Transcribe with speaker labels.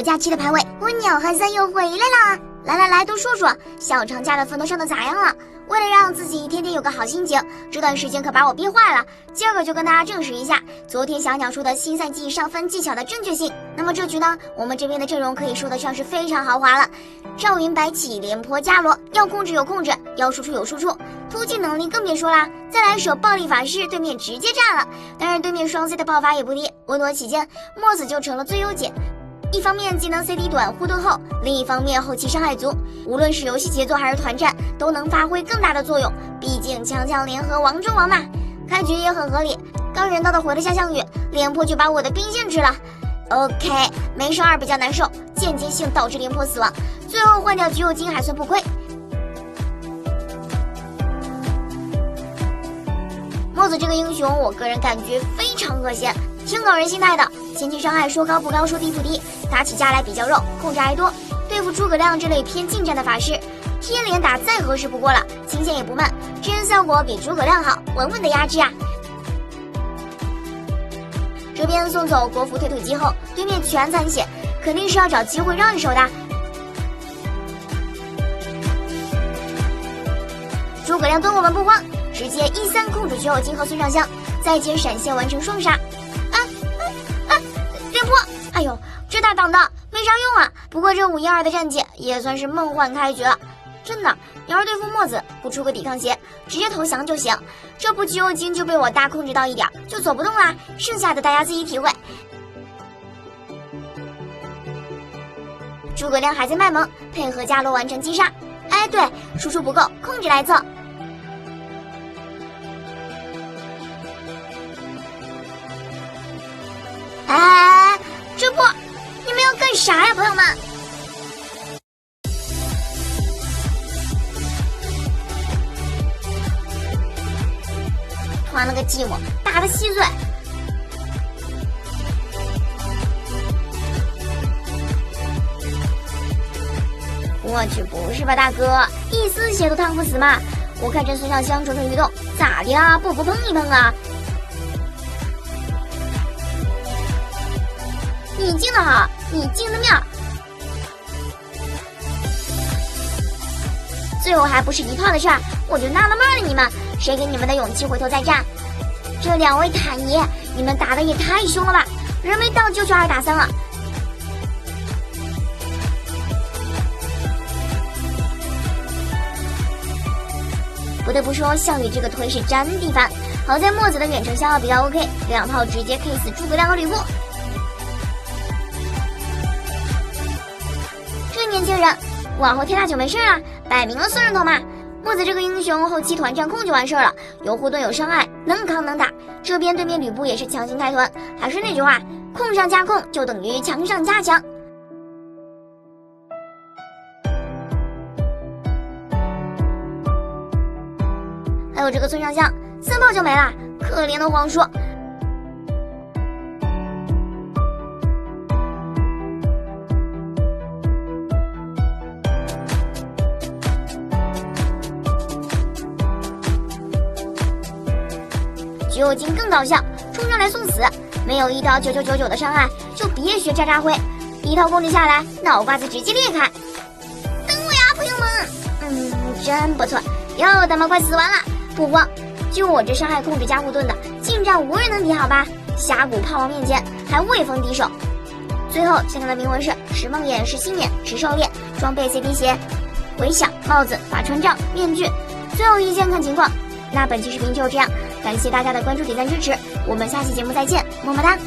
Speaker 1: 假期的排位，我鸟汉三又回来了！来，都说说小长假的奋斗上的咋样了？为了让自己天天有个好心情，这段时间可把我憋坏了。今儿个就跟大家证实一下昨天小鸟说的新赛季上分技巧的正确性。那么这局呢，我们这边的阵容可以说得上是非常豪华了。赵云、白起、廉颇、伽罗，要控制有控制，要输出有输出，突击能力更别说啦。再来手暴力法师，对面直接炸了。当然对面双 C 的爆发也不低，稳妥起见，墨子就成了最优解。一方面技能 CD 短护盾厚，另一方面后期伤害足，无论是游戏节奏还是团战都能发挥更大的作用，毕竟强强联合王中王嘛。开局也很合理，刚人道的回了下项羽，廉颇就把我的兵线吃了。 OK， 没胜2比较难受，间接性导致廉颇死亡，最后换掉橘右京还算不亏。墨子这个英雄我个人感觉非常和谐，挺搞人心态的，前期伤害说高不高说低不低，打起架来比较肉，控制还多，对付诸葛亮这类偏近战的法师，贴脸打再合适不过了，清线也不慢，支援效果比诸葛亮好，稳稳的压制啊。这边送走国服推土机后，对面全残血，肯定是要找机会让一手的。诸葛亮蹲我们不慌，直接1-3控制橘右京和孙尚香，再接闪现完成双杀。廉颇，哎呦，这大挡的没啥用啊。不过这5-1-2的战绩也算是梦幻开局了。真的，要是对付墨子，不出个抵抗鞋，直接投降就行。这不橘右京就被我大控制到一点，就走不动啦。剩下的大家自己体会。诸葛亮还在卖萌，配合伽罗完成击杀。哎，对，输出不够，控制来凑。哎，这不，你们要干啥呀，朋友们？团了个寂寞，打得稀碎。我去，不是吧，大哥，一丝血都烫不死嘛！我看这孙尚香蠢蠢欲动，咋的啊？不碰一碰啊？你进的好，你进的妙，最后还不是一炮的事儿，我就纳了闷了，你们谁给你们的勇气回头再战？这2位坦爷，你们打的也太凶了吧！人没到就去2打3了。不得不说，项羽这个推是真地烦，好在墨子的远程消耗比较 OK， 2炮直接 K 死诸葛亮和吕布。这年轻人往后贴大就没事了，摆明了送人头嘛。墨子这个英雄后期团战控就完事了，有护盾有伤害，能扛能打。这边对面吕布也是强行开团，还是那句话，控上加控就等于强上加强。还有这个孙尚香3炮就没了，可怜的皇叔。橘右京更搞笑，冲上来送死，没有1刀9999的伤害，就别学渣渣辉，一套控制下来，脑瓜子直接裂开。等我呀，朋友们！真不错，哟，他们快死完了，不慌，就我这伤害控制加护盾的，近战无人能敌，好吧？峡谷炮王面前还未逢敌手。最后现在的铭文是梦魇，是心眼，是狩猎，装备 CD 鞋，回响帽子，法穿杖，面具，最后一件看情况。那本期视频就这样，感谢大家的关注、点赞、支持，我们下期节目再见，么么哒。